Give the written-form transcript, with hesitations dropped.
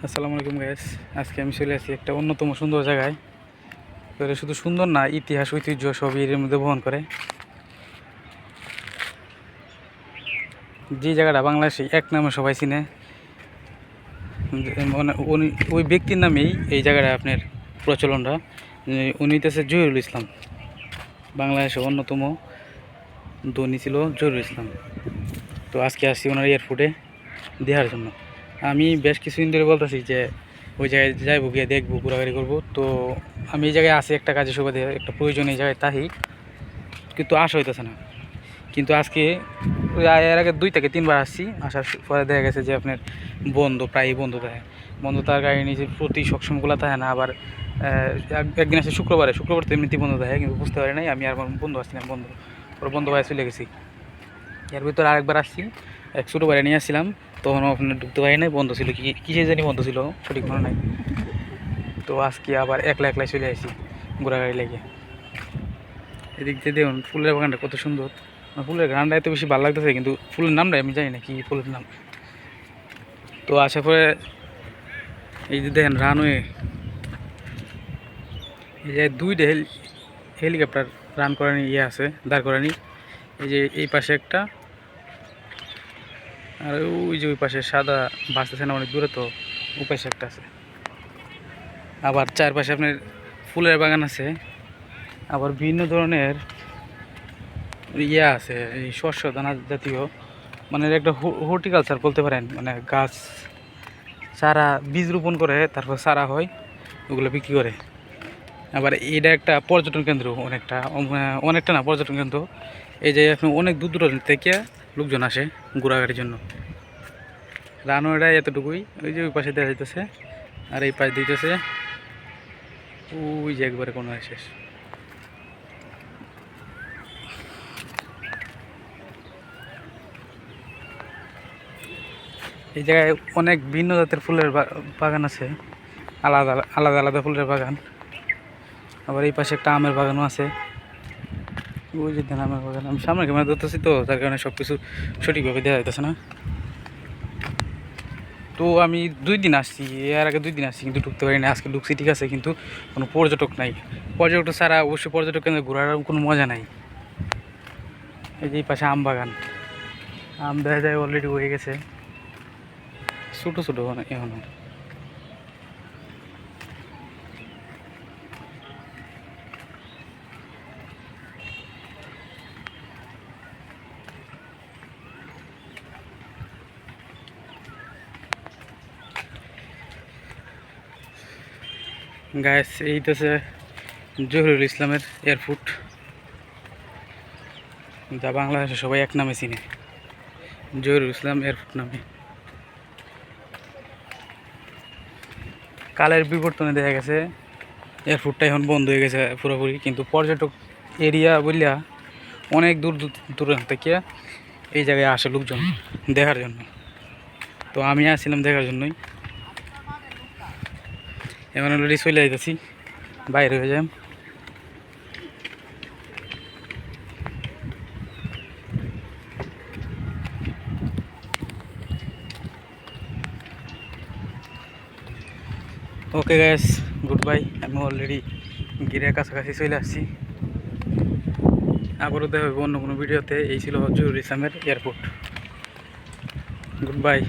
আসসালামু আলাইকুম গাইস। আজকে আমি চলে আসি একটা অন্যতম সুন্দর জায়গায়। তো এটা শুধু সুন্দর না, ইতিহাস ঐতিহ্য সবই এর মধ্যে বহন করে। যে জায়গাটা বাংলাদেশে এক নামে সবাই চিনে, মানে ওই ব্যক্তির নামেই এই জায়গাটা আপনার প্রচলনটা। উনি হইতেছে জহিরুল ইসলাম। বাংলাদেশের অন্যতম ধনী ছিল জহিরুল ইসলাম। তো আজকে আসছি ওনার এয়ারপোর্টে দেখার জন্য। আমি বেশ কিছুদিন ধরে বলতেছি যে ওই জায়গায় যাইবো, গিয়ে দেখবো, ঘোরাঘুরি করবো। তো আমি এই জায়গায় আসি একটা কাজের সুবাদে, একটা প্রয়োজন এই জায়গায় তাই, কিন্তু আসা হইতেছে না। কিন্তু আজকে এর আগে 2 থেকে 3 বার আসছি, আসার পরে দেখা গেছে যে আপনার বন্ধ, প্রায়ই বন্ধ থাকে। বন্ধ তার কারণে যে প্রতি সবসময়গুলো থাকে না। আবার একদিন আসে শুক্রবার তো এমনিতেই বন্ধ থাকে, কিন্তু বুঝতে পারি নাই। আমি আর আমার বন্ধু আসছিলাম, পরে বন্ধ হয়ে চলে গেছি। এর ভিতরে আরেকবার আসছি, এক ছোটো বাইরে নিয়ে আসছিলাম, তখন আপনার ঢুকতে পারি নাই, বন্ধ ছিল। কিসের জানি বন্ধ ছিল, সঠিক মনে নাই। তো আজকে আবার একলা চলে আসি ঘোরাঘুরি লেগে। এদিক দিয়ে দেখুন ফুলের বাগানটা কত সুন্দর। ফুলের গানটা এত বেশি ভালো লাগতেছে, কিন্তু ফুলের নামটা আমি জানি না কি ফুলের নাম। তো আসার পরে এই যে দেখেন রানওয়ে, এই যে 2টা হেলিকপ্টার রান করানি আছে, দাঁড় করানি। এই যে এই পাশে একটা, আর ওই যে ওই পাশে সাদা বাসতেছে না অনেক দূরে, তো ওই পাশে একটা আছে। আবার চারপাশে আপনার ফুলের বাগান আছে। আবার বিভিন্ন ধরনের আছে, এই শস্য দানা জাতীয়, মানে একটা হর্টিকালচার বলতে পারেন। মানে গাছ চারা বীজ রোপণ করে, তারপর চারা হয়, ওগুলো বিক্রি করে। আবার এটা একটা পর্যটন কেন্দ্র, অনেকটা না, পর্যটন কেন্দ্র। এই যে এখন অনেক দূর দূরান্ত থেকে লোকজন আসে ঘোরাঘুরির জন্য। রানওয়েটা এতটুকুই, ওই যে ওই পাশে দেওয়া যাইতেছে, আর এই পাশে দিতেছে ওই যে একবারে কোনো শেষ। এই জায়গায় অনেক ভিন্ন জাতের ফুলের বাগান আছে, আলাদা আলাদা আলাদা ফুলের বাগান। আবার এই পাশে একটা আমের বাগানও আছে, ওই যে আমের বাগান। আমি সামনে ক্যামেরা ধরতেছি, তো তার কারণে সব কিছু সঠিকভাবে দেওয়া যাইতেছে না। তো আমি 2 দিন আসছি, এর আগে 2 দিন আসছি, কিন্তু ঢুকতে পারি না। আজকে ঢুকছি ঠিক আছে, কিন্তু কোনো পর্যটক নাই। পর্যটক ছাড়া অবশ্যই পর্যটক কেন্দ্রে ঘোরার কোনো মজা নাই। এই যে এই পাশে আম বাগান, আম দেখা যায় অলরেডি হয়ে গেছে, ছোটো ছোটো এখনো। গাইস, এই তো জহিরুল ইসলামের এয়ারপোর্ট, যা বাংলাদেশে সবাই এক নামে চিনে, জহিরুল ইসলাম এয়ারপোর্ট নামে। কালের বিবর্তনে দেখা গেছে এয়ারপোর্টটা এখন বন্ধ হয়ে গেছে পুরোপুরি, কিন্তু পর্যটক এরিয়া বললা অনেক দূর দূরান্ত থেকে এই জায়গায় আসে লোকজন দেখার জন্য। তো আমি আসছিলাম দেখার জন্যই। এখন অলরেডি চলে যাইতেছি, বাইরে হয়ে যাই। ওকে গ্যাস, গুড বাই। আমি অলরেডি গিরের কাছাকাছি চলে আসছি। আবারও দেখা হবে অন্য কোনো ভিডিওতে। এই ছিল জহিরুল ইসলামের এয়ারপোর্ট। Good bye.